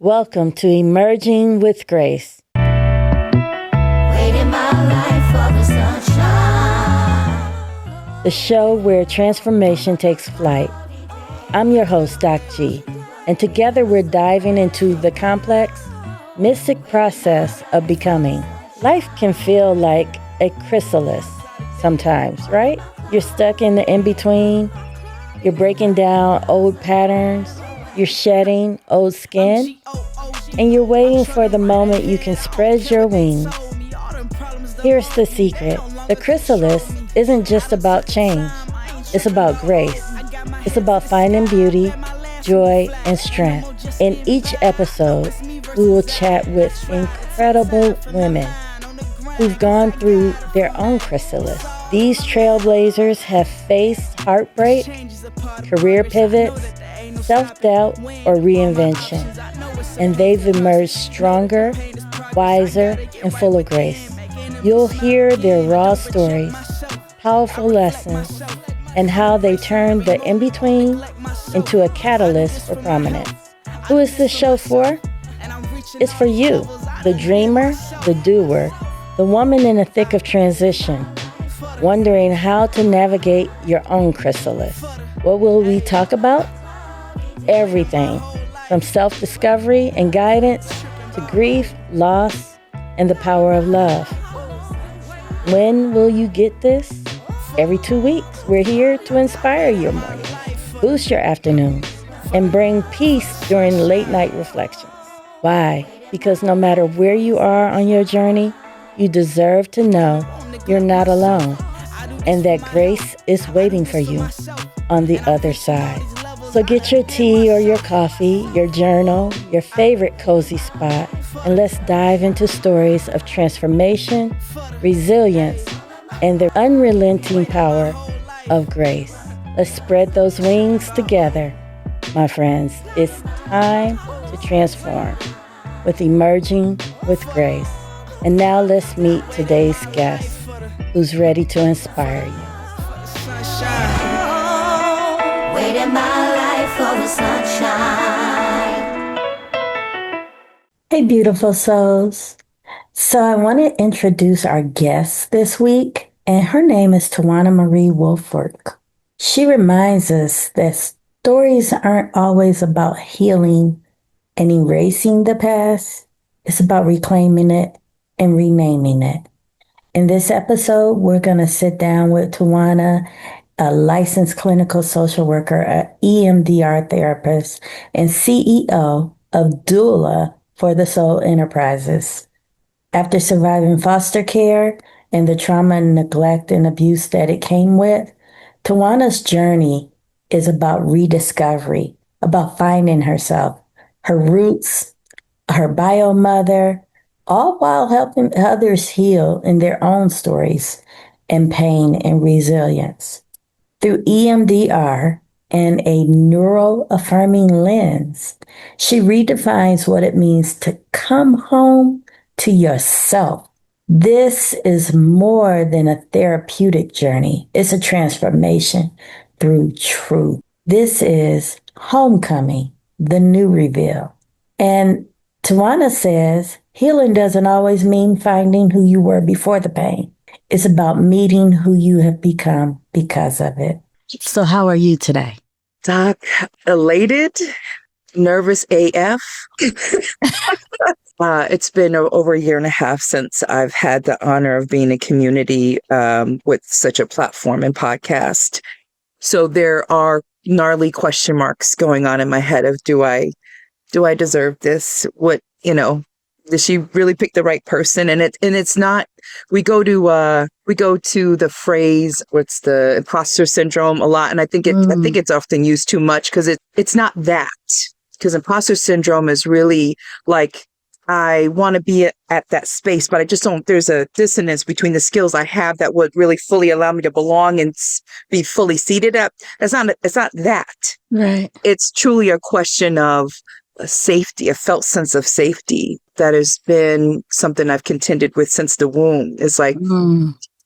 Welcome to Emerging with Grace. Waiting my life for the sunshine. The show where transformation takes flight. I'm your host, Doc G, and together we're diving into the complex, mystic process of becoming. Life can feel like a chrysalis sometimes, right? You're stuck in the in-between. You're breaking down old patterns. You're shedding old skin. And you're waiting for the moment you can spread your wings. Here's the secret. The chrysalis isn't just about change. It's about grace. It's about finding beauty, joy, and strength. In each episode, we will chat with incredible women who've gone through their own chrysalis. These trailblazers have faced heartbreak, career pivots, self-doubt, or reinvention. And they've emerged stronger, wiser, and full of grace. You'll hear their raw stories, powerful lessons, and how they turned the in-between into a catalyst for prominence. Who is this show for? It's for you, the dreamer, the doer, the woman in the thick of transition, wondering how to navigate your own chrysalis. What will we talk about? Everything from self-discovery and guidance to grief, loss, and the power of love. When will you get this? Every 2 weeks, we're here to inspire your mornings, boost your afternoons, and bring peace during late night reflections. Why? Because no matter where you are on your journey, you deserve to know you're not alone and that grace is waiting for you on the other side. So get your tea or your coffee, your journal, your favorite cozy spot, and let's dive into stories of transformation, resilience, and the unrelenting power of grace. Let's spread those wings together, my friends. It's time to transform with Emerging with Grace. And now let's meet today's guest, who's ready to inspire you. Waiting my life for the sunshine. Hey, beautiful souls. So I want to introduce our guest this week, and her name is Tawana Marie Woolfolk. She reminds us that stories aren't always about healing and erasing the past. It's about reclaiming it and renaming it. In this episode, we're going to sit down with Tawana, a licensed clinical social worker, an EMDR therapist, and CEO of Doula for the Soul Enterprises. After surviving foster care and the trauma and neglect and abuse that it came with, Tawana's journey is about rediscovery, about finding herself, her roots, her bio mother, all while helping others heal in their own stories and pain and resilience. Through EMDR and a neuro-affirming lens, she redefines what it means to come home to yourself. This is more than a therapeutic journey. It's a transformation through truth. This is homecoming, the new reveal. And Tawana says, healing doesn't always mean finding who you were before the pain. It's about meeting who you have become because of it. So how are you today? Doc, elated, nervous AF. It's been over a year and a half since I've had the honor of being in community with such a platform and podcast. So there are gnarly question marks going on in my head of do I deserve this? What, did she really pick the right person? And it's not, we go to the phrase, what's the imposter syndrome a lot. And I think it's often used too much because it's not that, because imposter syndrome is really like, I want to be at that space, but I just don't, there's a dissonance between the skills I have that would really fully allow me to belong and be fully seated up. It's not that. Right. It's truly a question of safety, a felt sense of safety that has been something I've contended with since the womb. It's like,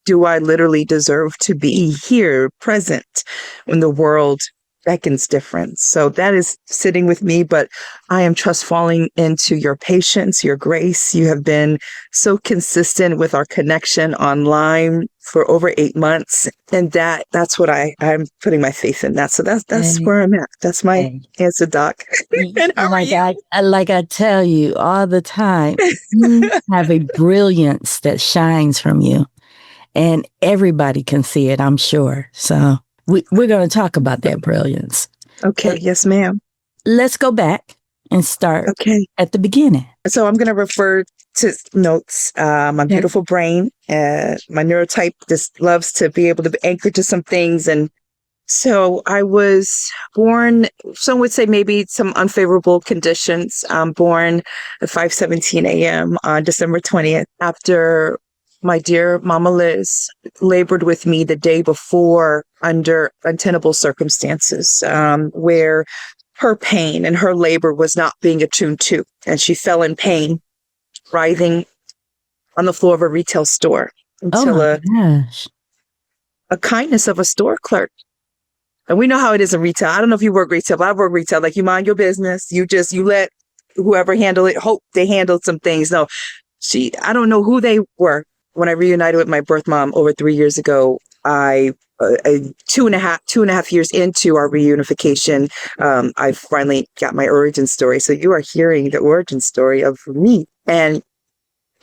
do I literally deserve to be here present when the world beckons difference. So that is sitting with me, but I am trust falling into your patience, your grace. You have been so consistent with our connection online for over 8 months. And that's what I'm putting my faith in that. So that's Hey. where I'm at. That's my Hey. answer, Doc. And how are you? Like I tell you all the time, you have a brilliance that shines from you, and everybody can see it, I'm sure. So we're going to talk about that brilliance. Okay. Yes, ma'am. Let's go back and start Okay. at the beginning. So I'm going to refer to notes. My beautiful brain, my neurotype just loves to be able to be anchored to some things. And so I was born, some would say maybe some unfavorable conditions. Born at 5:17 a.m. on December 20th after my dear Mama Liz labored with me the day before under untenable circumstances, where her pain and her labor was not being attuned to. And she fell in pain, writhing on the floor of a retail store until Gosh. a kindness of a store clerk. And we know how it is in retail. I don't know if you work retail, but I work retail. Like, you mind your business. You let whoever handle it, hope they handled some things. No, I don't know who they were. When I reunited with my birth mom over 3 years ago, two and a half years into our reunification, I finally got my origin story. So you are hearing the origin story of me. And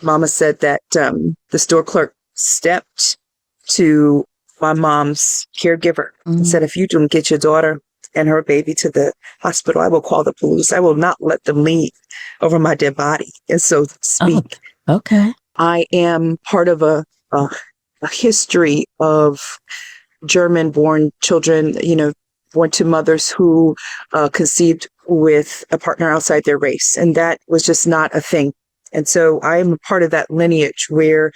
Mama said that the store clerk stepped to my mom's caregiver and said, if you don't get your daughter and her baby to the hospital, I will call the police. I will not let them leave over my dead body. And so to speak. Oh, okay. I am part of a history of German-born children, born to mothers who conceived with a partner outside their race. And that was just not a thing. And so I am a part of that lineage where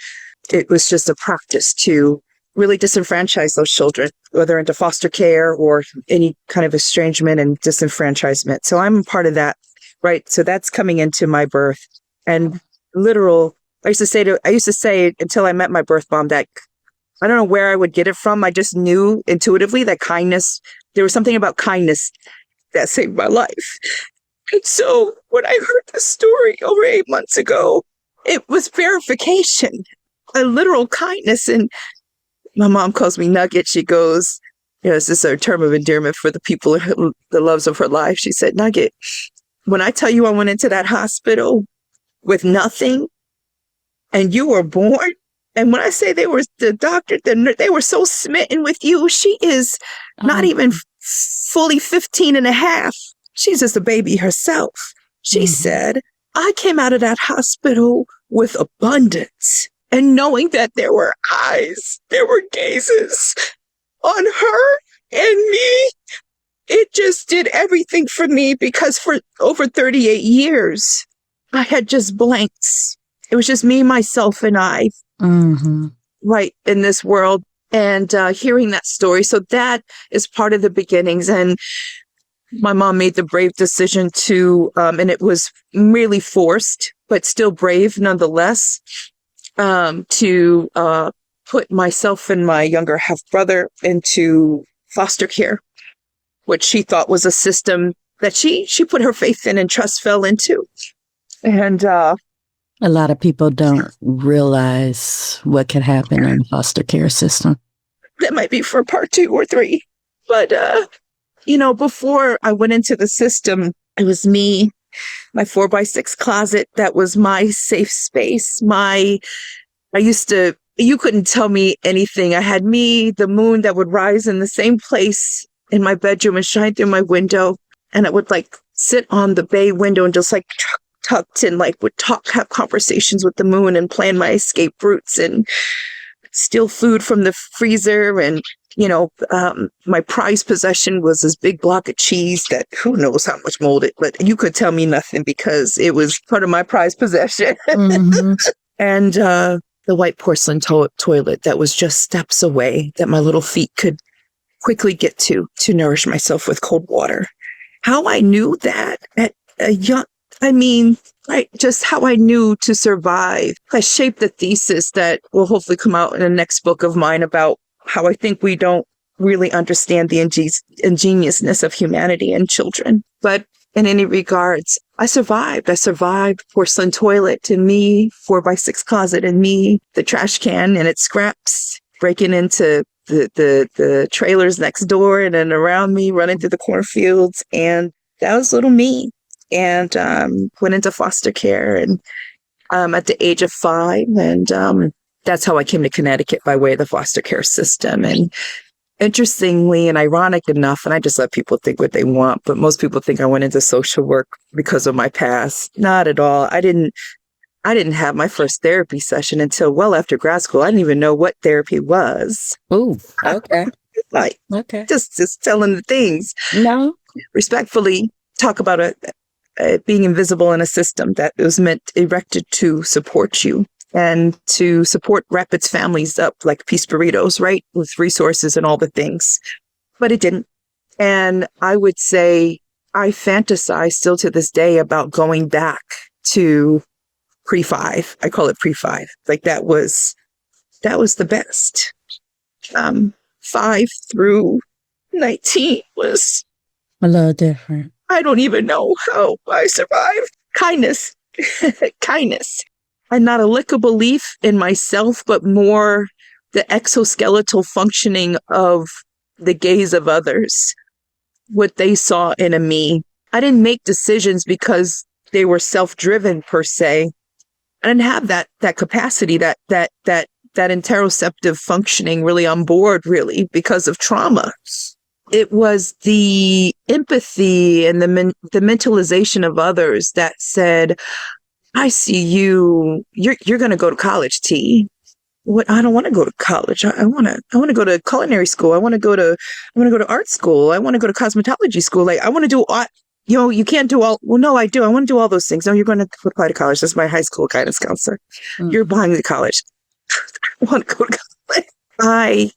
it was just a practice to really disenfranchise those children, whether into foster care or any kind of estrangement and disenfranchisement. So I'm a part of that, right? So that's coming into my birth. And I used to say until I met my birth mom that I don't know where I would get it from. I just knew intuitively that kindness, there was something about kindness that saved my life. And so when I heard the story over 8 months ago, it was verification, a literal kindness. And my mom calls me Nugget. She goes, this is a term of endearment for the people, the loves of her life. She said, Nugget, when I tell you I went into that hospital with nothing, and you were born. And when I say they were they were so smitten with you. She is not even fully 15 and a half. She's just a baby herself. She said, I came out of that hospital with abundance, and knowing that there were eyes, there were gazes on her and me. It just did everything for me, because for over 38 years, I had just blanks. It was just me, myself, and I, right, in this world. And hearing that story. So that is part of the beginnings. And my mom made the brave decision to, and it was really forced, but still brave nonetheless, to put myself and my younger half brother into foster care, which she thought was a system that she put her faith in and trust fell into. And a lot of people don't realize what can happen in the foster care system. That might be for part 2 or 3. But, before I went into the system, it was me, my 4x6 closet. That was my safe space. You couldn't tell me anything. I had me, the moon that would rise in the same place in my bedroom and shine through my window. And I would sit on the bay window and just tucked in, would have conversations with the moon and plan my escape routes and steal food from the freezer. And, my prized possession was this big block of cheese that who knows how much molded, but you could tell me nothing because it was part of my prized possession. And the white porcelain toilet that was just steps away that my little feet could quickly get to nourish myself with cold water. How I knew that at a young, just how I knew to survive has shaped the thesis that will hopefully come out in the next book of mine about how I think we don't really understand the ingeniousness of humanity and children. But in any regards, I survived. I survived porcelain toilet and me, 4x6 closet and me, the trash can and its scraps, breaking into the trailers next door and then around me, running through the cornfields. And that was little me. And went into foster care and at the age of 5. And that's how I came to Connecticut, by way of the foster care system. And interestingly and ironic enough, and I just let people think what they want, but most people think I went into social work because of my past. Not at all. I didn't have my first therapy session until well after grad school. I didn't even know what therapy was. Ooh, okay. Like, Okay. just telling the things. No. Respectfully, talk about being invisible in a system that was erected to support you and to support Rapids families up like Peace Burritos, right? With resources and all the things. But it didn't. And I would say I fantasize still to this day about going back to pre-5. I call it pre-5. Like that was the best. 5 through 19 was A little different. I don't even know how I survived. Kindness. Kindness. And not a lick of belief in myself, but more the exoskeletal functioning of the gaze of others, what they saw in a me. I didn't make decisions because they were self-driven per se. I didn't have that capacity, that interoceptive functioning really on board, really, because of trauma. It was the empathy and the mentalization of others that said, I see you, you're going to go to college, T. What? I don't want to go to college. I want to go to culinary school. I want to go to art school. I want to go to cosmetology school. Like I want to do all, you can't do all. Well, no, I do. I want to do all those things. No, you're going to apply to college. That's my high school guidance counselor. You're applying to college. I want to go to college.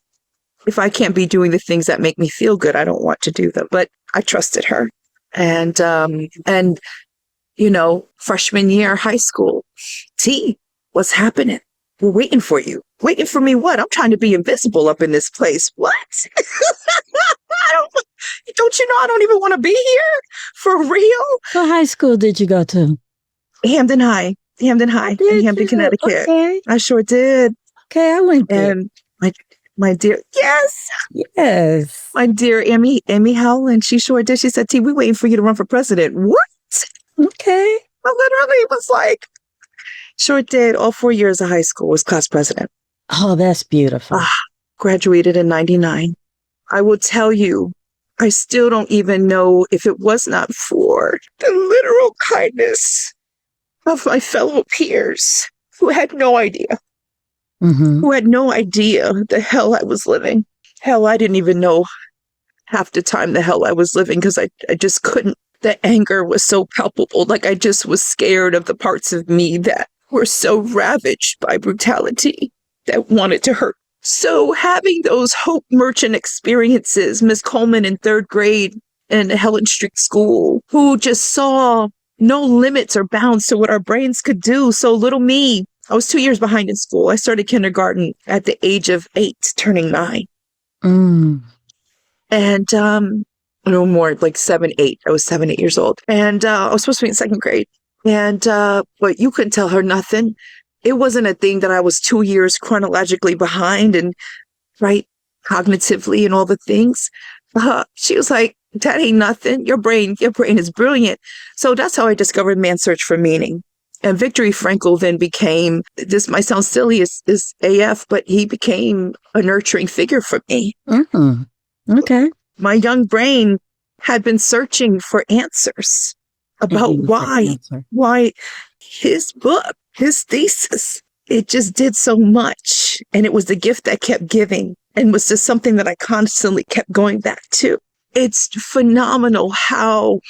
If I can't be doing the things that make me feel good, I don't want to do them. But I trusted her. And freshman year high school, T, what's happening? We're waiting for you. Waiting for me what? I'm trying to be invisible up in this place. What? Don't you know I don't even want to be here? For real? What high school did you go to? Hampton High in Hampton, Connecticut. Okay. I sure did. Okay, I went there. And my dear, Yes. my dear Amy Howland, she sure did. She said, T, we waiting for you to run for president. What? Okay. I literally was like, sure did. All 4 years of high school was class president. Oh, that's beautiful. Graduated in 99. I will tell you, I still don't even know if it was not for the literal kindness of my fellow peers who had no idea. Who had no idea the hell I was living. Hell, I didn't even know half the time the hell I was living because I just couldn't. The anger was so palpable. Like I just was scared of the parts of me that were so ravaged by brutality that wanted to hurt. So having those hope merchant experiences, Miss Coleman in 3rd grade in Helen Street School, who just saw no limits or bounds to what our brains could do. So little me, I was 2 years behind in school. I started kindergarten at the age of 8, turning 9. And no more, like 7, 8. I was 7, 8 years old. And I was supposed to be in 2nd grade. And but you couldn't tell her nothing. It wasn't a thing that I was 2 years chronologically behind and right cognitively and all the things. She was like, that ain't nothing. Your brain is brilliant. So that's how I discovered Man's Search for Meaning. And Viktor Frankl then became, this might sound silly as AF, but he became a nurturing figure for me. Okay. My young brain had been searching for answers about why his book, his thesis, it just did so much. And it was the gift that kept giving and was just something that I constantly kept going back to. It's phenomenal how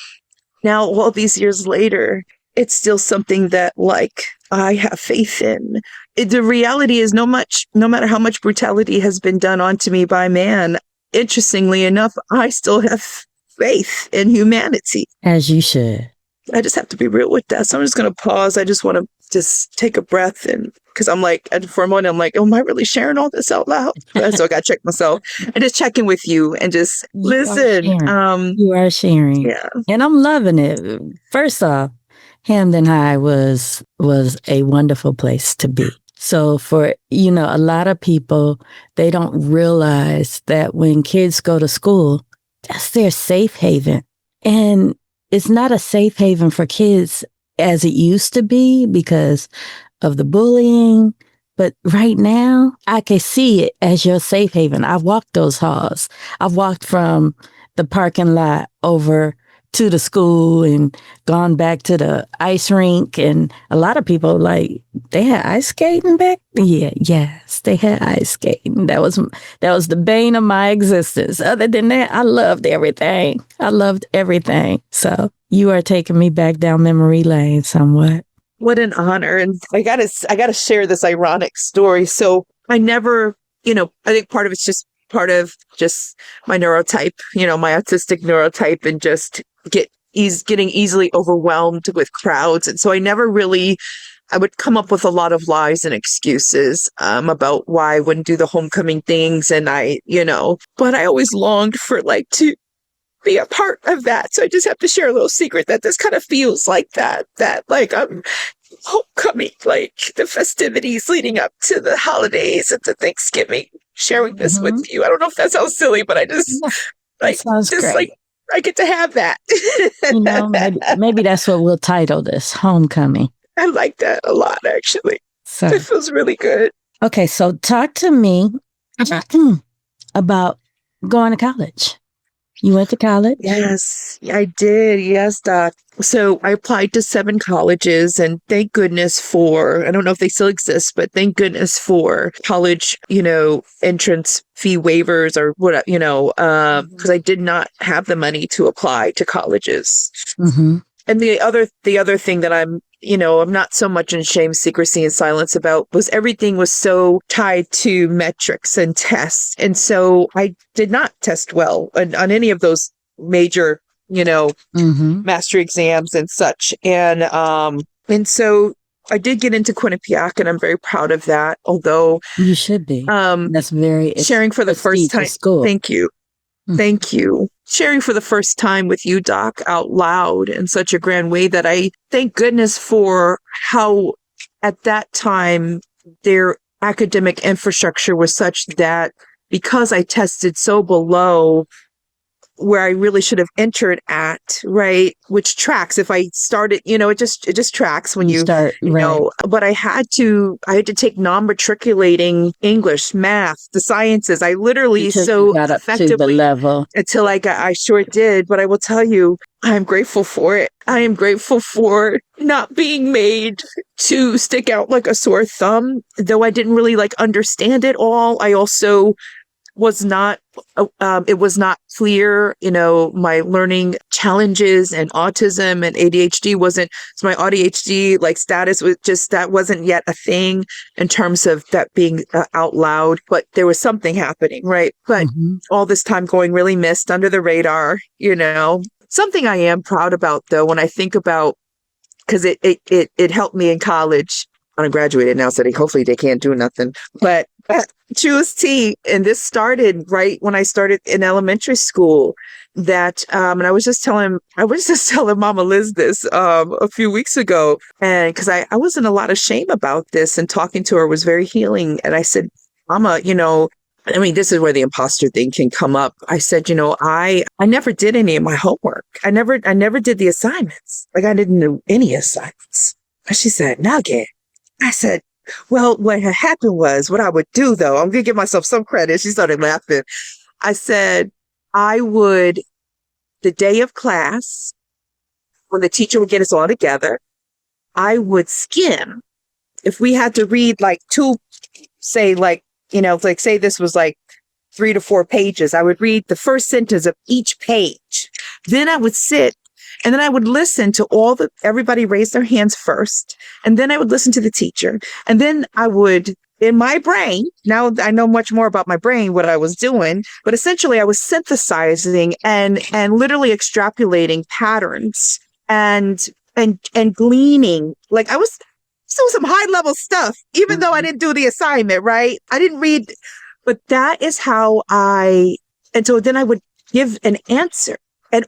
now all these years later, it's still something that like I have faith in. The reality is no matter how much brutality has been done onto me by man, interestingly enough, I still have faith in humanity. As you should. I just have to be real with that. So I'm just going to pause. I just want to just take a breath, and because I'm like, and for a moment, I'm like, oh, am I really sharing all this out loud? So I got to check myself and just check in with you and just listen. You are sharing. Yeah. And I'm loving it. First off, Hamden High was a wonderful place to be. So for, a lot of people, they don't realize that when kids go to school, that's their safe haven. And it's not a safe haven for kids as it used to be because of the bullying. But right now, I can see it as your safe haven. I've walked those halls. I've walked from the parking lot over to the school and gone back to the ice rink. And a lot of people they had ice skating back. Yeah, yes, they had ice skating. That was the bane of my existence. Other than that, I loved everything. So you are taking me back down memory lane somewhat. What an honor. And I gotta share this ironic story. So I never, I think part of it's just part of just my neurotype, my autistic neurotype, and just getting easily overwhelmed with crowds. And so I would come up with a lot of lies and excuses about why I wouldn't do the homecoming things. And but I always longed for to be a part of that. So I just have to share a little secret that this kind of feels like that I'm homecoming, the festivities leading up to the holidays and to Thanksgiving, sharing this with you. I don't know if that sounds silly, but I just sounds great. I get to have that. Maybe that's what we'll title this, Homecoming. I like that a lot, actually. So it feels really good. Okay, so talk to me about going to college. You went to college? Yes, I did. Yes, Doc. So I applied to 7 colleges, and thank goodness for, I don't know if they still exist, but thank goodness for college, entrance fee waivers or what, because I did not have the money to apply to colleges. Mm-hmm. And the other thing that I'm not so much in shame, secrecy, and silence about was everything was so tied to metrics and tests. And so I did not test well on any of those major, mastery exams and such. And so I did get into Quinnipiac, and I'm very proud of that. Although you should be. That's very sharing for the first time. School. Thank you. Thank you. Sharing for the first time with you, Doc, out loud in such a grand way that I thank goodness for how at that time their academic infrastructure was such that because I tested so below where I really should have entered at, right? Which tracks if I started, it just tracks when you start, but I had to take non-matriculating English, math, the sciences. I literally got up to the level until I sure did. But I will tell you, I'm grateful for it. I am grateful for not being made to stick out like a sore thumb, though I didn't really understand it all. I also was not, it was not clear, my learning challenges and autism and ADHD wasn't, so my ADHD status was just, that wasn't yet a thing in terms of that being out loud, but there was something happening, right? But all this time going really missed under the radar, something I am proud about though, when I think about, because it helped me in college. I graduated now, so hopefully they can't do nothing, but Choose T. And this started right when I started in elementary school that, and I was just telling Mama Liz this, a few weeks ago. And cause I was in a lot of shame about this, and talking to her was very healing. And I said, Mama, this is where the imposter thing can come up. I said, I never did any of my homework. I never did the assignments. I didn't do any assignments. And she said, Nugget. I said, well, what had happened was, what I would do though, I'm going to give myself some credit. She started laughing. I said, the day of class, when the teacher would get us all together, I would skim. If we had to read say this was 3 to 4 pages, I would read the first sentence of each page. Then I would sit, and then I would listen to everybody raise their hands first. And then I would listen to the teacher. And then I would, in my brain, now I know much more about my brain, what I was doing, but essentially I was synthesizing and literally extrapolating patterns and and gleaning. Like I was so some high level stuff, even though I didn't do the assignment, right? I didn't read, but that is how and so then I would give an answer and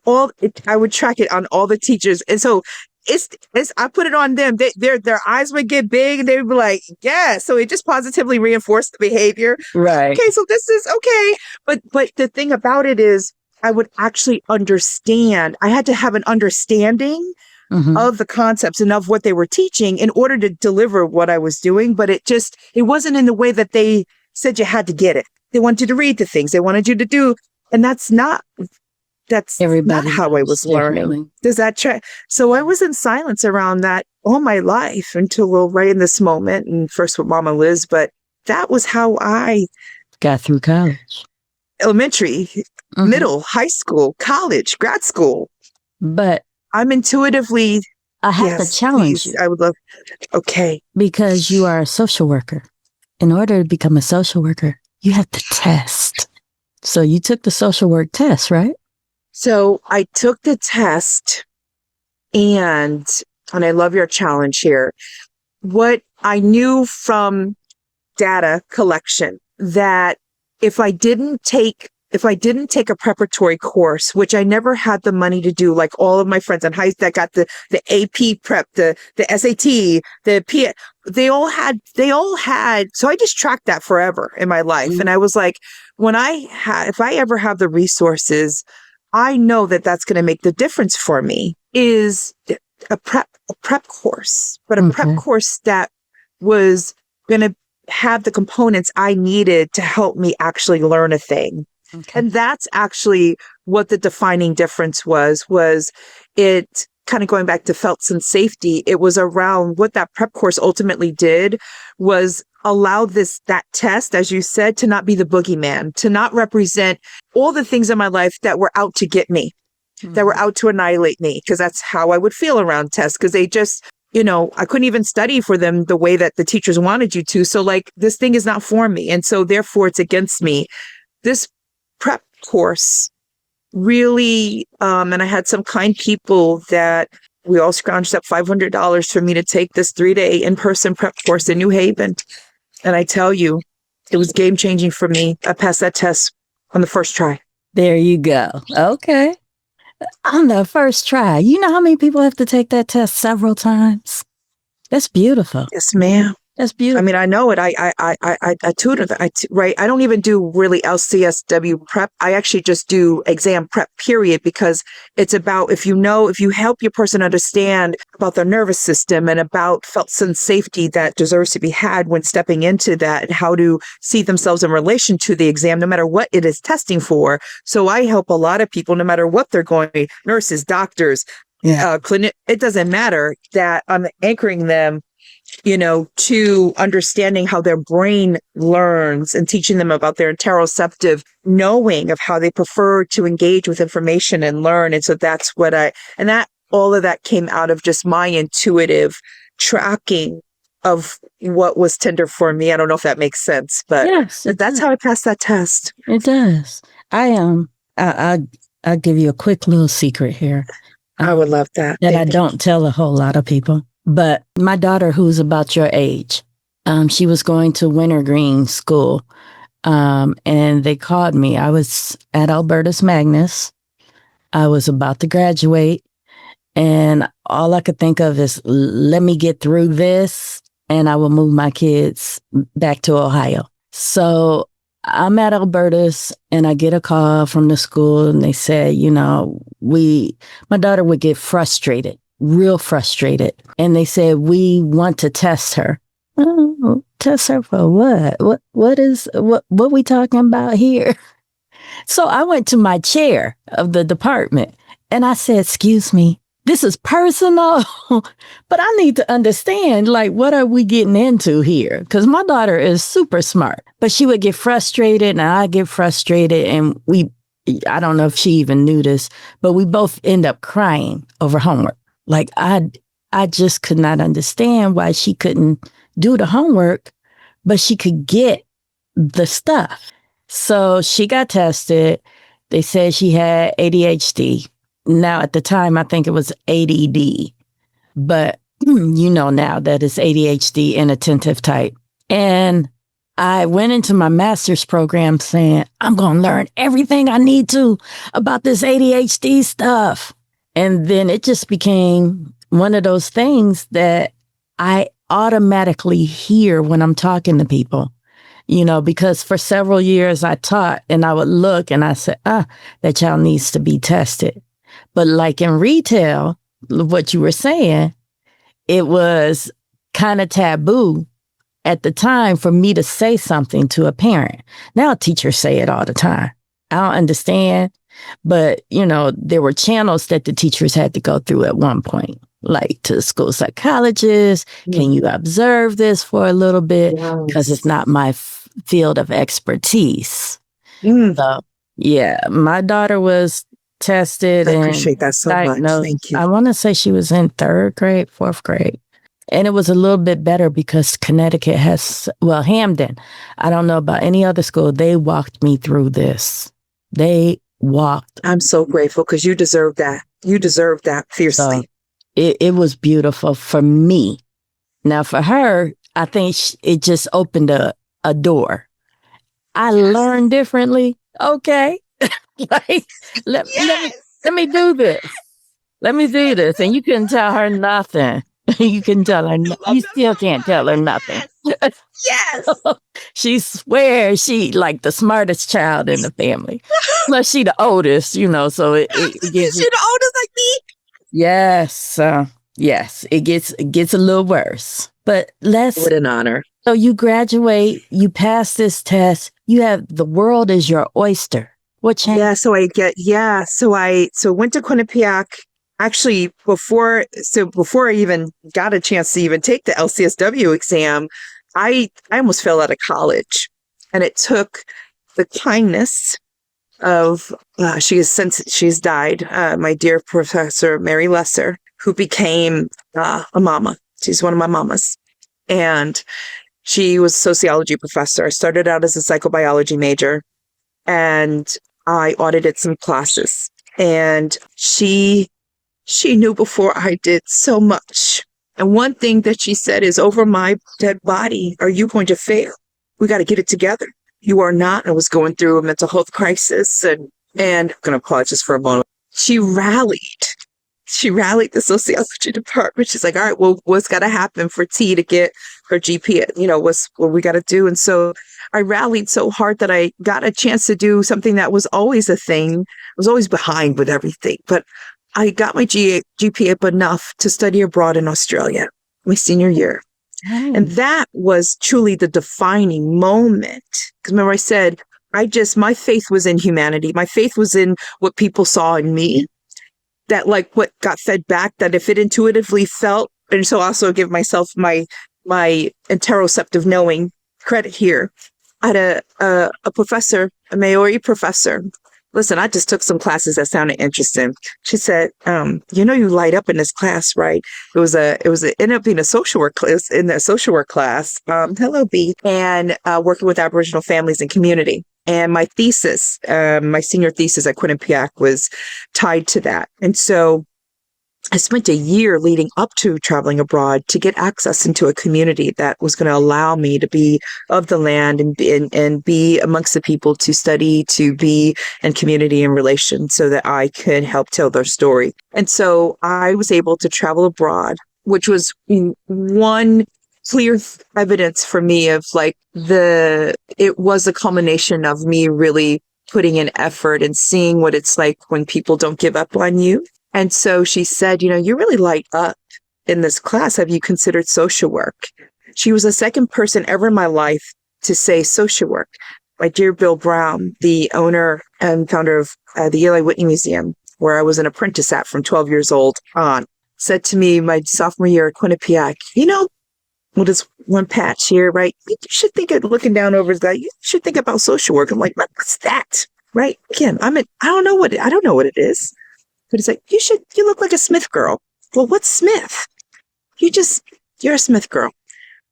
I would track it on all the teachers. And so it's I put it on them. Their eyes would get big and they would be like, yeah. So it just positively reinforced the behavior. Right. Okay, so this is okay. But the thing about it is I would actually understand. I had to have an understanding of the concepts and of what they were teaching in order to deliver what I was doing. But it wasn't in the way that they said you had to get it. They wanted you to read the things they wanted you to do. And that's not how I was learning. Does that check? So I was in silence around that all my life until right in this moment, and first with Mama Liz, but that was how I got through college. Elementary, middle, high school, college, grad school. But I'm intuitively. I have to challenge you. I would love. Okay. Because you are a social worker. In order to become a social worker, you have to test. So you took the social work test, right? So I took the test and I love your challenge here. What I knew from data collection that if I didn't take a preparatory course, which I never had the money to do, like all of my friends in high school that got the AP prep, the SAT, the P, they all had, so I just tracked that forever in my life. And I was like, if I ever have the resources, I know that that's going to make the difference for me is a prep course, but a prep course that was going to have the components I needed to help me actually learn a thing. Okay. And that's actually what the defining difference was it kind of going back to felt and safety. It was around what that prep course ultimately did was allow that test, as you said, to not be the boogeyman, to not represent all the things in my life that were out to get me, that were out to annihilate me, because that's how I would feel around tests, because they just, I couldn't even study for them the way that the teachers wanted you to. So like, this thing is not for me. And so therefore it's against me. This prep course really, and I had some kind people that we all scrounged up $500 for me to take this 3-day in-person prep course in New Haven. And I tell you, it was game changing for me. I passed that test on the first try. There you go. Okay. On the first try. You know how many people have to take that test several times? That's beautiful. Yes, ma'am. That's beautiful. I mean, I know it. I tutor right. I don't even do really LCSW prep. I actually just do exam prep, period, because it's about if you help your person understand about their nervous system and about felt sense safety that deserves to be had when stepping into that and how to see themselves in relation to the exam, no matter what it is testing for. So I help a lot of people, no matter what they're going, nurses, doctors, clinic. It doesn't matter that I'm anchoring them to understanding how their brain learns and teaching them about their interoceptive knowing of how they prefer to engage with information and learn. And so that's what all of that came out of just my intuitive tracking of what was tender for me. I don't know if that makes sense, but yes, that's how I passed that test. It does. I'll give you a quick little secret here. I would love that. That I don't tell a whole lot of people. But my daughter, who's about your age, she was going to Wintergreen School, and they called me. I was at Albertus Magnus. I was about to graduate, and all I could think of is, let me get through this, and I will move my kids back to Ohio. So I'm at Albertus, and I get a call from the school, and they said, my daughter would get frustrated. Real frustrated. And they said, we want to test her. Oh, test her for what? What we talking about here? So I went to my chair of the department and I said, excuse me, this is personal, but I need to understand, what are we getting into here? Because my daughter is super smart, but she would get frustrated and I get frustrated. And I don't know if she even knew this, but we both end up crying over homework. I just could not understand why she couldn't do the homework, but she could get the stuff. So she got tested. They said she had ADHD. Now, at the time, I think it was ADD. but you know now that it's ADHD inattentive type. And I went into my master's program saying, I'm going to learn everything I need to about this ADHD stuff. And then it just became one of those things that I automatically hear when I'm talking to people, you know, because for several years I taught and I would look and I said, that child needs to be tested. But like in retail, what you were saying, it was kind of taboo at the time for me to say something to a parent. Now teachers say it all the time. I don't understand, but you know, there were channels that the teachers had to go through at one point, like to the school psychologist. Can you observe this for a little bit? Because it's not my field of expertise. So yeah, my daughter was tested I and appreciate that so much. Thank you. I want to say she was in 3rd grade, 4th grade. And it was a little bit better because Connecticut has, well, Hamden, I don't know about any other school. They walked me through this. They walked. I'm so grateful because you deserve that. You deserve that fiercely. So it was beautiful for me. Now for her, I think it just opened a door. I learned differently. Okay. Like, let me do this. Let me do this. And you couldn't tell her nothing. You can tell her, you still can't tell her nothing. Yes. She swears she like the smartest child in the family. Plus she the oldest, you know, so it gets. She the oldest like me? Yes. Yes, it gets a little worse. But What an honor. So you graduate, you pass this test, you have the world is your oyster. What changed? Yeah, so I went to Quinnipiac. Actually, before I even got a chance to even take the LCSW exam, I almost fell out of college. And it took the kindness of, she's died, my dear Professor Mary Lesser, who became a mama. She's one of my mamas. And she was a sociology professor. I started out as a psychobiology major and I audited some classes. And she knew before I did so much. And one thing that she said is, over my dead body, are you going to fail? We got to get it together. You are not. I was going through a mental health crisis and I'm going to pause just for a moment. She rallied the sociology department. She's like, all right, well, what's got to happen for T to get her GPA? You know, what's what we got to do? And so I rallied so hard that I got a chance to do something that was always a thing. I was always behind with everything, but I got my GPA up enough to study abroad in Australia my senior year. Oh. And that was truly the defining moment. Because remember I said, my faith was in humanity. My faith was in what people saw in me. That like what got fed back, that if it intuitively felt, and so also give myself my interoceptive knowing credit here. I had a professor, a Maori professor. Listen, I just took some classes that sounded interesting. She said, you light up in this class, right? It ended up being a social work class in the social work class. Hello, B. And working with Aboriginal families and community. And my thesis, my senior thesis at Quinnipiac was tied to that. And so I spent a year leading up to traveling abroad to get access into a community that was going to allow me to be of the land and be amongst the people, to study, to be in community and relation so that I could help tell their story. And so I was able to travel abroad, which was one clear evidence for me of like it was a culmination of me really putting in effort and seeing what it's like when people don't give up on you. And so she said, you really light up in this class. Have you considered social work? She was the second person ever in my life to say social work. My dear Bill Brown, the owner and founder of the Eli Whitney Museum, where I was an apprentice at from 12 years old on, said to me my sophomore year at Quinnipiac, well, there's one patch here, right? You should think of looking down over that. You should think about social work. I'm like, what's that? Right? Again, I don't know what it is. But it's like, you look like a Smith girl. Well, what's Smith? You're a Smith girl.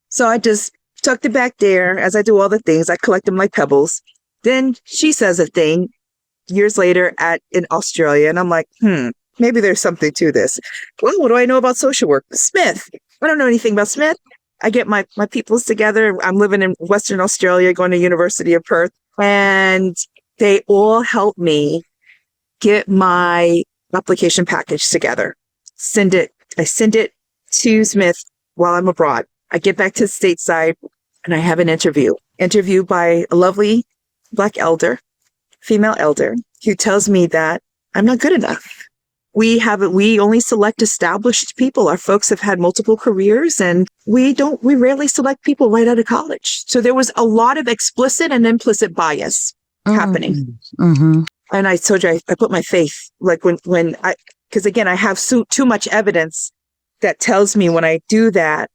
So I just tucked it back there as I do all the things. I collect them like pebbles. Then she says a thing years later in Australia. And I'm like, maybe there's something to this. Well, what do I know about social work? Smith. I don't know anything about Smith. I get my peoples together. I'm living in Western Australia, going to University of Perth, and they all help me get my application package together. I send it to Smith while I'm abroad. I get back to the stateside and I have an interview by a lovely Black elder, female elder, who tells me that I'm not good enough. We only select established people. Our folks have had multiple careers, and we rarely select people right out of college. So there was a lot of explicit and implicit bias happening. Mm-hmm. And I told you, I put my faith, like because again, I have too much evidence that tells me when I do that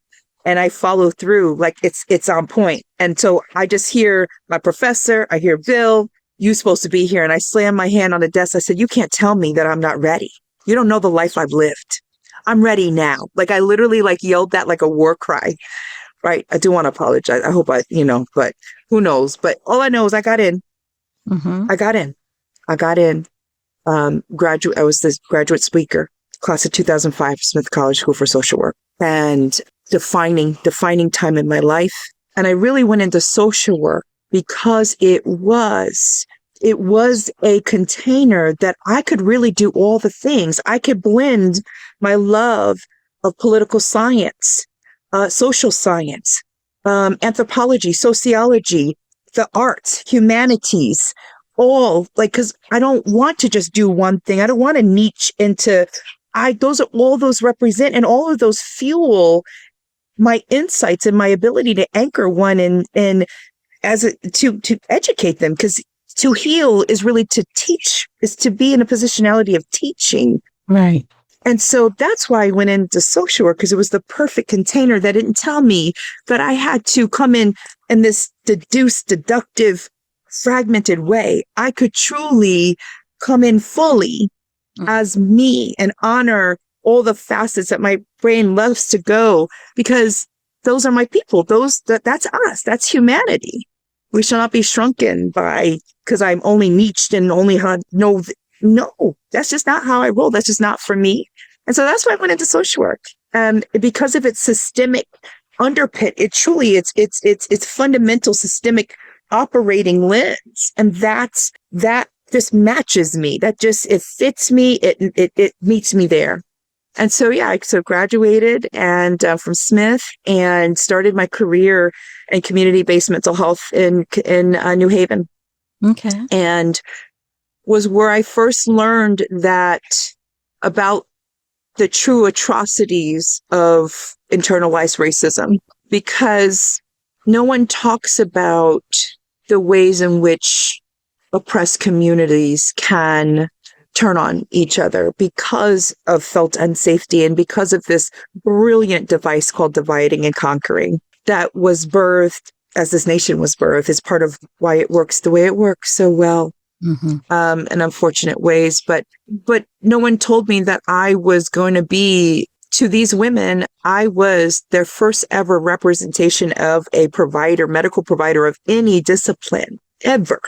and I follow through, like it's on point. And so I just hear my professor, I hear Bill, you're supposed to be here. And I slam my hand on the desk. I said, you can't tell me that I'm not ready. You don't know the life I've lived. I'm ready now. Like I literally yelled that like a war cry, right? I do want to apologize. I hope but who knows? But all I know is I got in. Mm-hmm. I got in. I was the graduate speaker, class of 2005, Smith College School for Social Work, and defining time in my life. And I really went into social work because it was a container that I could really do all the things. I could blend my love of political science, social science, anthropology, sociology, the arts, humanities, all because I don't want to just do one thing. I don't want to niche into, those represent, and all of those fuel my insights and my ability to anchor one and to educate them, because to heal is really to teach, is to be in a positionality of teaching. Right. And so that's why I went into social work, because it was the perfect container that didn't tell me that I had to come in this deductive, fragmented way. I could truly come in fully as me and honor all the facets that my brain loves to go, because those are my people. That's us. That's humanity. We shall not be shrunken because I'm only niched and only no, that's just not how I roll. That's just not for me. And so that's why I went into social work. And because of its systemic underpit, it's fundamental systemic operating lens. And that just matches me. It fits me. It meets me there. And so, I graduated from Smith and started my career in community-based mental health in New Haven. Okay. And was where I first learned about the true atrocities of internalized racism, because no one talks about the ways in which oppressed communities can turn on each other because of felt unsafety and because of this brilliant device called dividing and conquering that was birthed as this nation was birthed, is part of why it works the way it works so well. Mm-hmm. In unfortunate ways. But no one told me that I was going to be, to these women, I was their first ever representation of a medical provider of any discipline ever.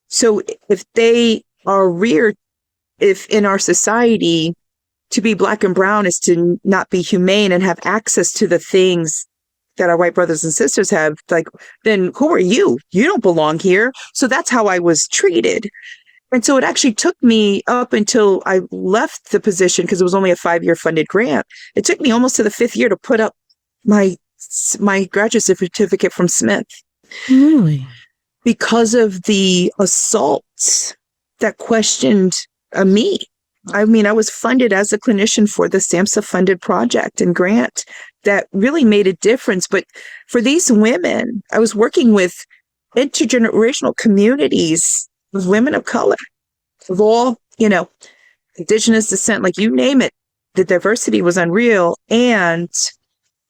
So if they are reared, if in our society to be Black and brown is to not be humane and have access to the things that our white brothers and sisters have, then who are you? You don't belong here. So that's how I was treated. And so it actually took me up until I left the position, because it was only a 5-year funded grant. It took me almost to the 5th year to put up my graduate certificate from Smith. Really? Because of the assaults that questioned me. I mean, I was funded as a clinician for the SAMHSA funded project and grant that really made a difference. But for these women, I was working with intergenerational communities of women of color, of all, indigenous descent, like you name it. The diversity was unreal. And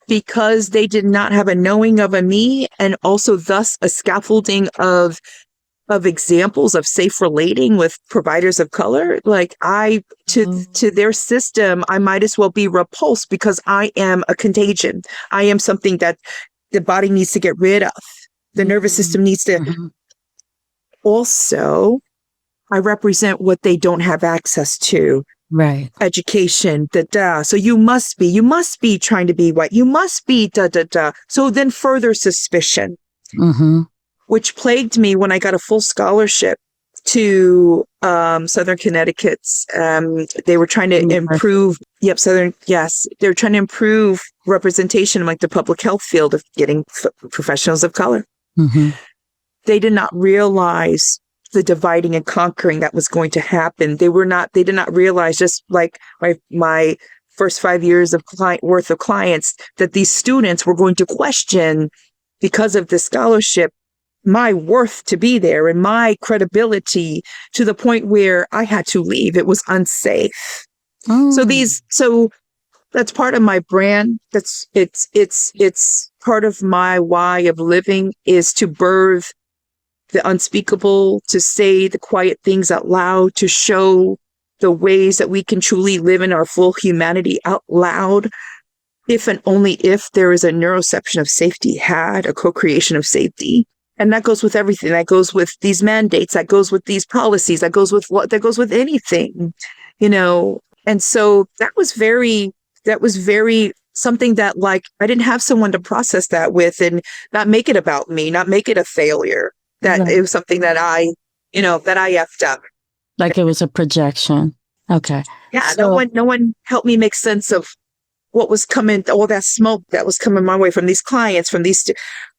because they did not have a knowing of a me, and also thus a scaffolding of examples of safe relating with providers of color, to their system, I might as well be repulsed, because I am a contagion. I am something that the body needs to get rid of. The nervous system needs to. Also, I represent what they don't have access to. Right. Education, So you must be trying to be white. You must be So then further suspicion, Mm-hmm. which plagued me when I got a full scholarship to Southern Connecticut's. They were trying to improve. Yep, they were trying to improve representation in like the public health field of getting professionals of color. Mm-hmm. They did not realize the dividing and conquering that was going to happen. They did not realize, just like my first 5 years of worth of clients, that these students were going to question, because of this scholarship, my worth to be there and my credibility, to the point where I had to leave. It was unsafe. So that's part of my brand. It's part of my why of living, is to birth the unspeakable, to say the quiet things out loud, to show the ways that we can truly live in our full humanity out loud, if and only if there is a neuroception of safety had, a co-creation of safety. And that goes with everything. That goes with these mandates. That goes with these policies. That goes with anything, And so that was very something that, like, I didn't have someone to process that with and not make it about me, not make it a failure. That it was something that I effed up. Like it was a projection. Okay. Yeah. So, no one helped me make sense of what was coming, all that smoke that was coming my way from these clients, from these,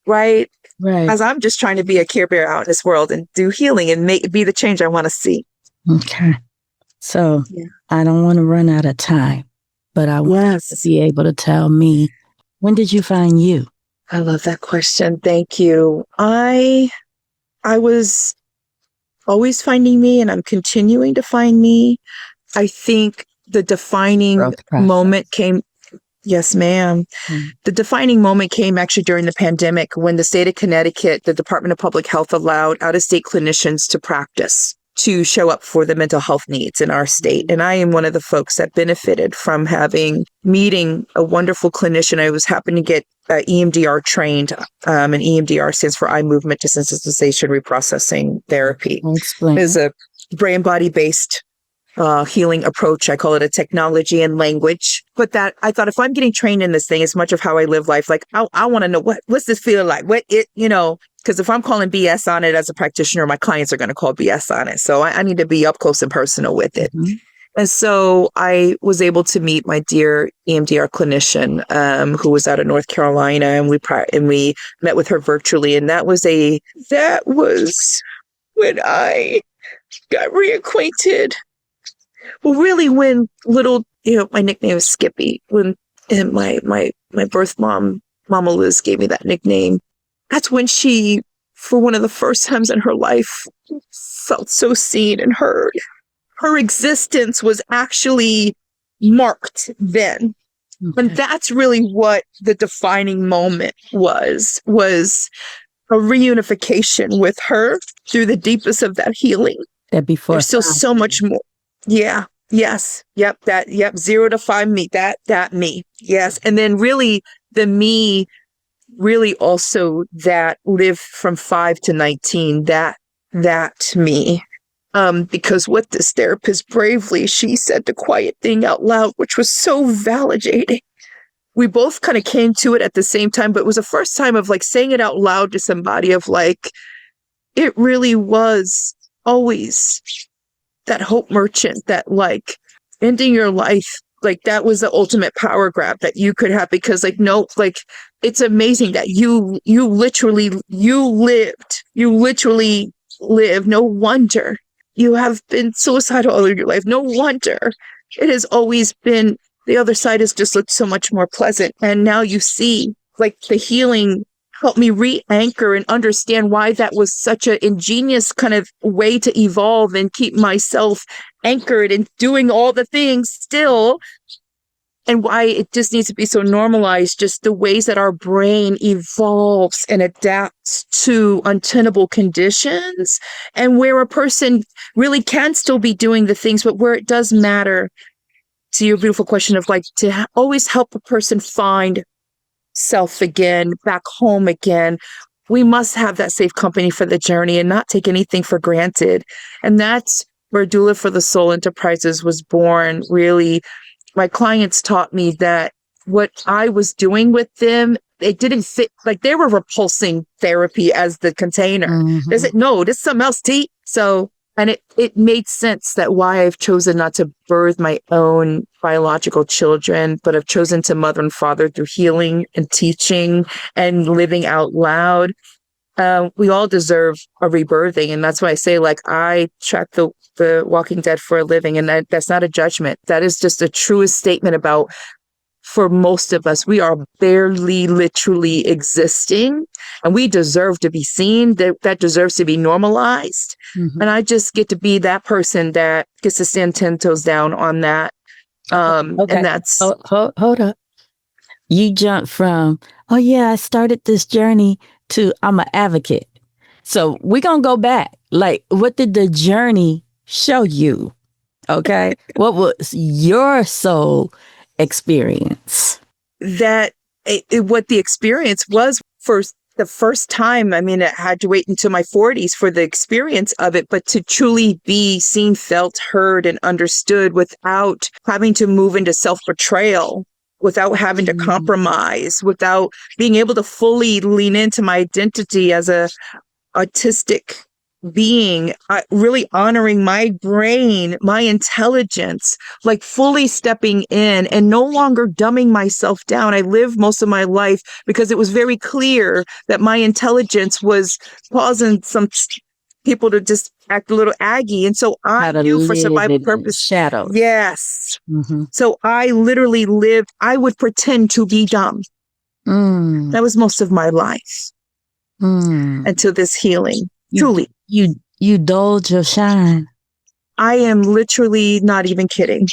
right? Right. As I'm just trying to be a care bear out in this world and do healing and be the change I want to see. Okay. So I don't want to run out of time, but I want to be able to tell me, when did you find you? I love that question. Thank you. I was always finding me, and I'm continuing to find me. I think the defining moment came. Yes, ma'am. The defining moment came actually during the pandemic, when the state of Connecticut, the Department of Public Health, allowed out-of-state clinicians to practice, to show up for the mental health needs in our state. And I am one of the folks that benefited from meeting a wonderful clinician. I was happening to get EMDR trained, and EMDR stands for eye movement desensitization reprocessing therapy. It's a brain body based healing approach. I call it a technology and language. But that I thought, if I'm getting trained in this thing, as much of how I live life, like I want to know what's this feel like? Because if I'm calling BS on it as a practitioner, my clients are going to call BS on it. So I need to be up close and personal with it. Mm-hmm. And so I was able to meet my dear EMDR clinician, who was out of North Carolina, and we met with her virtually. And that was when I got reacquainted. Well, really, when my nickname is Skippy. When my birth mom, Mama Liz, gave me that nickname. That's when she, for one of the first times in her life, felt so seen and heard. Her existence was actually marked then. Okay. And that's really what the defining moment was a reunification with her through the deepest of that healing. That before there's still so much more. Yeah. Yes. Yep. 0 to 5 me. That me. Yes. And then really the me, really also that lived from 5 to 19, that me. Because what this therapist bravely, she said the quiet thing out loud, which was so validating. We both kind of came to it at the same time, but it was the first time of like saying it out loud to somebody, of like, it really was always that hope merchant, that like ending your life, like that was the ultimate power grab that you could have, because it's amazing that you literally lived. No wonder you have been suicidal all of your life. No wonder it has always been, the other side has just looked so much more pleasant. And now you see, like, the healing helped me re-anchor and understand why that was such an ingenious kind of way to evolve and keep myself anchored and doing all the things still, and why it just needs to be so normalized, just the ways that our brain evolves and adapts to untenable conditions, and where a person really can still be doing the things, but where it does matter, to your beautiful question of like, to always help a person find self again, back home again, we must have that safe company for the journey and not take anything for granted. And that's where Doula for the Soul Enterprises was born. Really, my clients taught me that what I was doing with them, it didn't fit. Like they were repulsing therapy as the container. Mhm. They said, no, this is something else, T. So, and it made sense that why I've chosen not to birth my own biological children, but I've chosen to mother and father through healing and teaching and living out loud. We all deserve a rebirthing. And that's why I say, like, I track the Walking Dead for a living. And that's not a judgment. That is just a truest statement about, for most of us, we are barely literally existing, and we deserve to be seen. That deserves to be normalized. Mhm. And I just get to be that person that gets to stand 10 toes down on that. Okay. And that's, Hold up. You jumped from, oh yeah, I started this journey to I'm an advocate. So we're going to go back. Like, what did the journey show you? Okay. What was your soul experience? that what the experience was for the first time. I mean, I had to wait until my 40s for the experience of it, but to truly be seen, felt, heard, and understood without having to move into self-betrayal, without having to compromise, without being able to fully lean into my identity as a autistic being, really honoring my brain, my intelligence, like fully stepping in and no longer dumbing myself down. I lived most of my life because it was very clear that my intelligence was causing some people to just act a little aggy. And so I How to knew for live survival in purpose. shadow. Yes. Mhm. So I literally lived, I would pretend to be dumb. Mm. That was most of my life Mm. until this healing. You, Truly. you dulled your shine. I am literally not even kidding.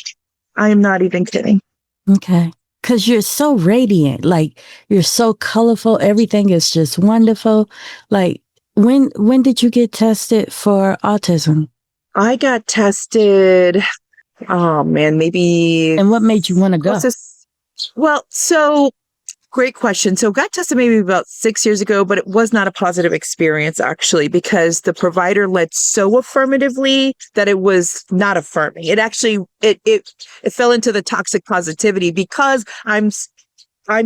I am not even kidding. Okay. Because you're so radiant. Like, you're so colorful. Everything is just wonderful. Like, when did you get tested for autism? I got tested, oh man, maybe. And what made you want to go? Well, so great question. So got tested maybe about 6 years ago, but it was not a positive experience actually, because the provider led so affirmatively that it was not affirming. It actually, it fell into the toxic positivity because I'm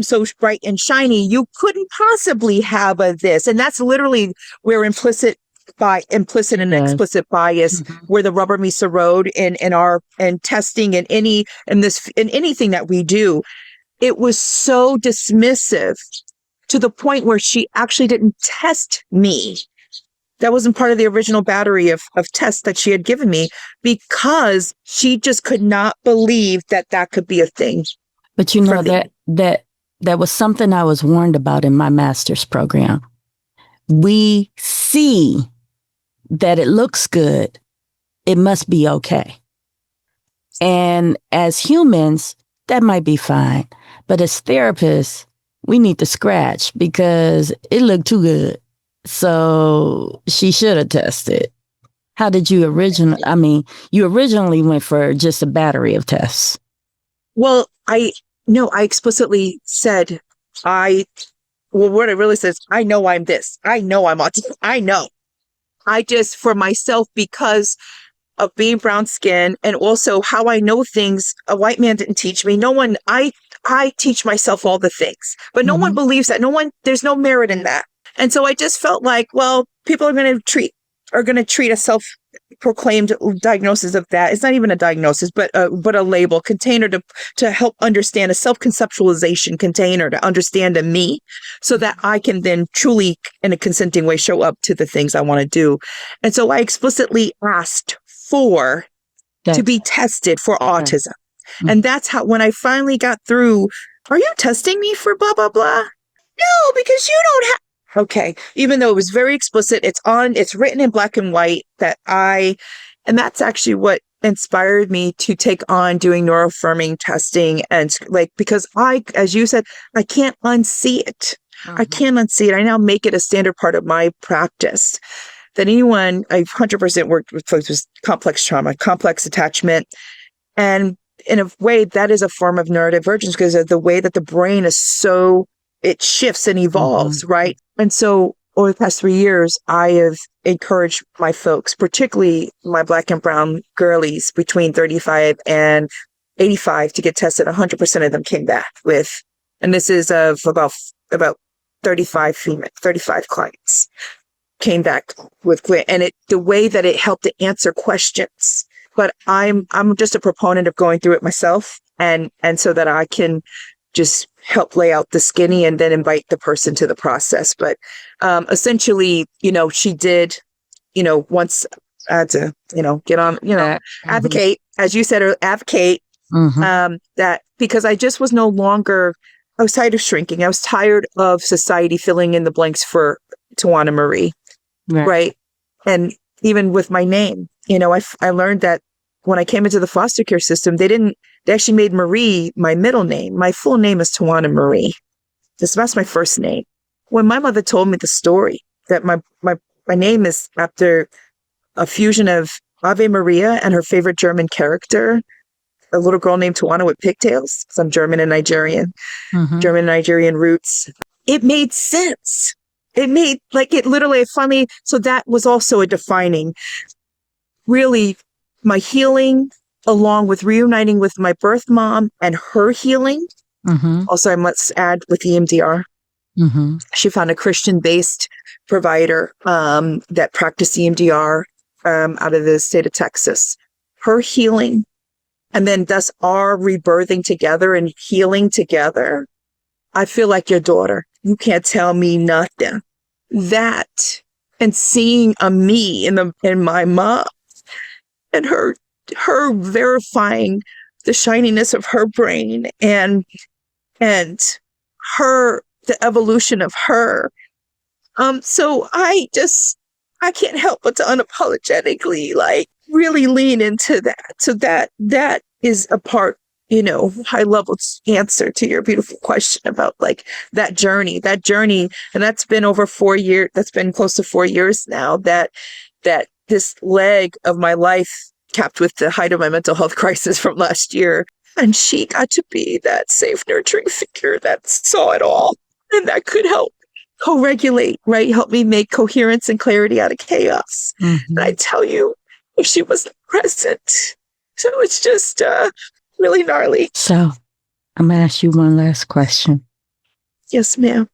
so bright and shiny. You couldn't possibly have this. And that's literally where implicit and Yes. explicit bias, where the rubber meets the road in testing and in anything that we do. It was so dismissive to the point where she actually didn't test me. That wasn't part of the original battery of tests that she had given me, because she just could not believe that could be a thing. But you know, For me. that was something I was warned about in my master's program. We see that it looks good. It must be okay. And as humans, that might be fine. But as therapists, we need to scratch because it looked too good. So she should have tested. How did you you originally went for just a battery of tests. Well, I explicitly said, what it really says, I know I'm this. I know I'm autistic. I know. I just, for myself, because of being brown skin and also how I know things, a white man didn't teach me. No one, I teach myself all the things, but no one believes that. There's no merit in that. And so I just felt like, well, people are going to treat a self-proclaimed diagnosis of that. It's not even a diagnosis, but a label container to help understand, a self-conceptualization container to understand a me, so that I can then truly, in a consenting way, show up to the things I want to do. And so I explicitly asked to be tested for autism. And that's how, when I finally got through, are you testing me for blah, blah, blah? No, because you don't have. Okay. Even though it was very explicit, it's written in black and white and that's actually what inspired me to take on doing neuroaffirming testing. And because as you said, I can't unsee it. I can't unsee it. I now make it a standard part of my practice. That anyone, I've 100% worked with folks with complex trauma, complex attachment. And in a way, that is a form of neurodivergence, because of the way that the brain is it shifts and evolves, right? And so over the past 3 years, I have encouraged my folks, particularly my Black and brown girlies between 35 and 85, to get tested. 100% of them came back with, and this is of about 35 clients came back with clear, and the way that it helped to answer questions. But I'm just a proponent of going through it myself, and so that I can just help lay out the skinny and then invite the person to the process. But essentially, she did, once I had to, get on, advocate, as you said, or advocate, that because I just was no longer, I was tired of shrinking. I was tired of society filling in the blanks for Tawana Marie. Right. And even with my name, I learned that when I came into the foster care system, they actually made Marie my middle name. My full name is Tawana Marie. That's my first name. When my mother told me the story that my name is after a fusion of Ave Maria and her favorite German character, a little girl named Tawana with pigtails, because I'm German and Nigerian, German and Nigerian roots, it made sense. It made, it literally funny. So that was also a defining, really, my healing, along with reuniting with my birth mom and her healing. Also, I must add with EMDR. She found a Christian-based provider that practiced EMDR out of the state of Texas. Her healing, and then thus our rebirthing together and healing together. I feel like your daughter. You can't tell me nothing. That, and seeing a me in my mom, and her verifying the shininess of her brain and the evolution of her. So I can't help but to unapologetically really lean into that. So that is a part, high level answer to your beautiful question about that journey. And that's been over 4 years. That's been close to 4 years now that this leg of my life, capped with the height of my mental health crisis from last year. And she got to be that safe, nurturing figure that saw it all and that could help co-regulate, right? Help me make coherence and clarity out of chaos. And I tell you, if she wasn't present, so it's just really gnarly. So I'm going to ask you one last question. Yes, ma'am.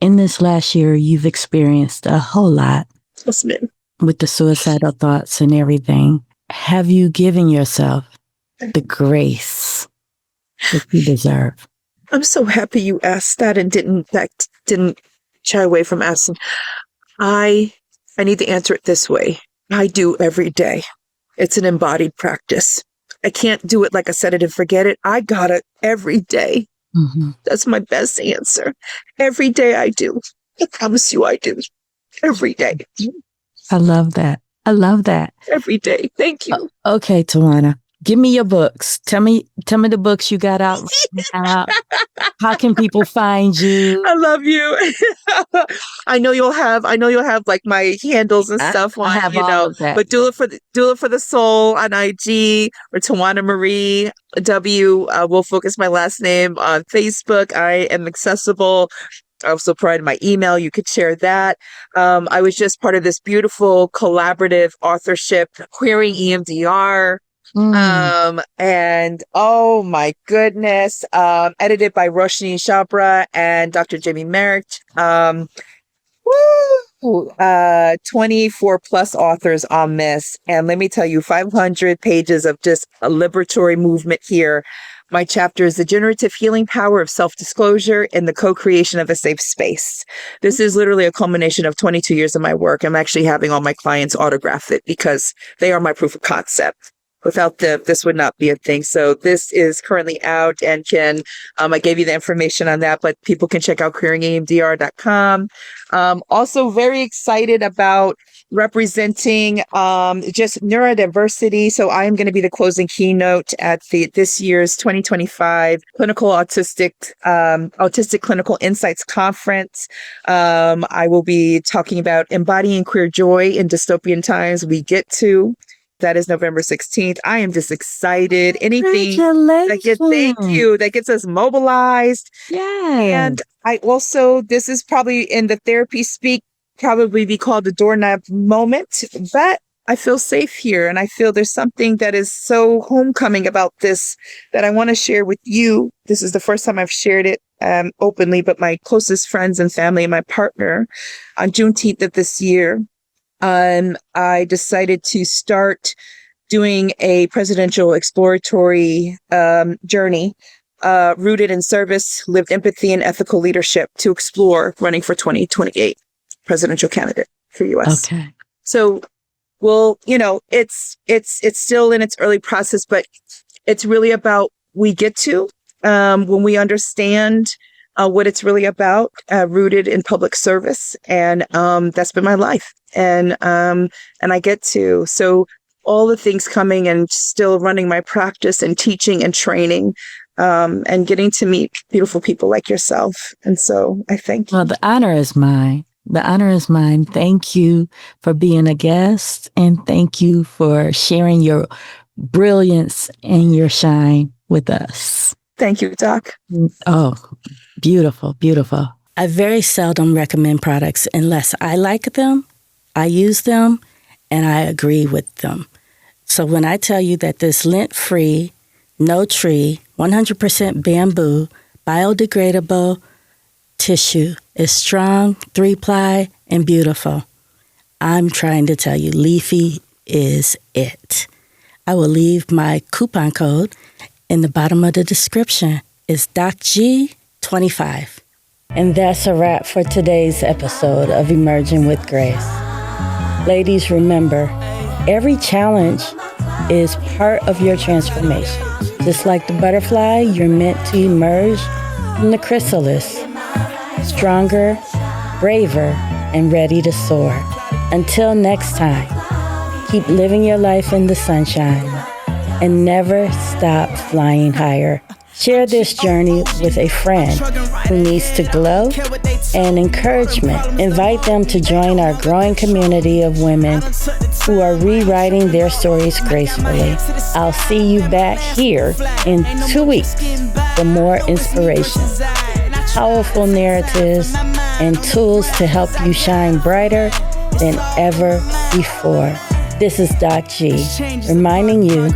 In this last year, you've experienced a whole lot. Yes, ma'am. With the suicidal thoughts and everything. Have you given yourself the grace that you deserve? I'm so happy you asked that and didn't shy away from asking. I need to answer it this way. I do every day. It's an embodied practice. I can't do it like a set it and forget it. I got it every day. That's my best answer. Every day I do. I promise you I do. Every day. I love that. Every day. Thank you. Okay, Tawana, give me your books. Tell me the books you got out. How can people find you? I love you. I know you'll have my handles and stuff on, I have all of that. But Doula for the Soul on IG, or Tawana Marie W. Will Focus, my last name, on Facebook. I am accessible. I also provided my email. You could share that. I was just part of this beautiful collaborative authorship, Queering EMDR. And oh my goodness, edited by Roshni Chhabra and Dr. Jamie Merrick. 24 plus authors on this. And let me tell you, 500 pages of just a liberatory movement here. My chapter is the generative healing power of self-disclosure and the co-creation of a safe space. This is literally a culmination of 22 years of my work. I'm actually having all my clients autograph it because they are my proof of concept. Without them, this would not be a thing. So this is currently out and I gave you the information on that, but people can check out queeringemdr.com. Also very excited about representing just neurodiversity. So I am going to be the closing keynote at this year's 2025 Autistic Clinical Insights Conference. I will be talking about embodying queer joy in dystopian times we get to. That is November 16th. I am just excited. Anything that gets us mobilized. Yeah. And I also, this is probably in the therapy speak probably be called a doorknob moment, but I feel safe here. And I feel there's something that is so homecoming about this that I want to share with you. This is the first time I've shared it openly, but my closest friends and family and my partner on Juneteenth of this year, I decided to start doing a presidential exploratory journey rooted in service, lived empathy, and ethical leadership to explore running for 2028 presidential candidate for U.S. Okay. So, well, it's still in its early process, but it's really about we get to when we understand what it's really about, rooted in public service, and that's been my life, and I get to all the things coming and still running my practice and teaching and training. And getting to meet beautiful people like yourself. And so I thank you. Well, the honor is mine. The honor is mine. Thank you for being a guest, and thank you for sharing your brilliance and your shine with us. Thank you, Doc. Oh, beautiful, beautiful. I very seldom recommend products unless I like them, I use them, and I agree with them. So when I tell you that this lint-free, no tree, 100% bamboo, biodegradable tissue is strong, 3-ply, and beautiful, I'm trying to tell you, Leafy is it. I will leave my coupon code in the bottom of the description. It's DocG25. And that's a wrap for today's episode of Emerging with Grace. Ladies, remember, every challenge is part of your transformation. Just like the butterfly, you're meant to emerge from the chrysalis, stronger, braver, and ready to soar. Until next time, keep living your life in the sunshine and never stop flying higher. Share this journey with a friend who needs to glow and encouragement. Invite them to join our growing community of women who are rewriting their stories gracefully. I'll see you back here in 2 weeks for more inspiration, powerful narratives, and tools to help you shine brighter than ever before. This is Doc G, reminding you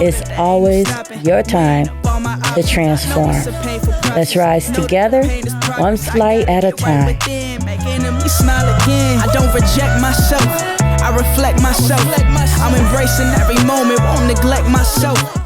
it's always your time to transform. Let's rise together, one flight at a time. I don't reject myself, I reflect myself. I'm embracing every moment, won't neglect myself.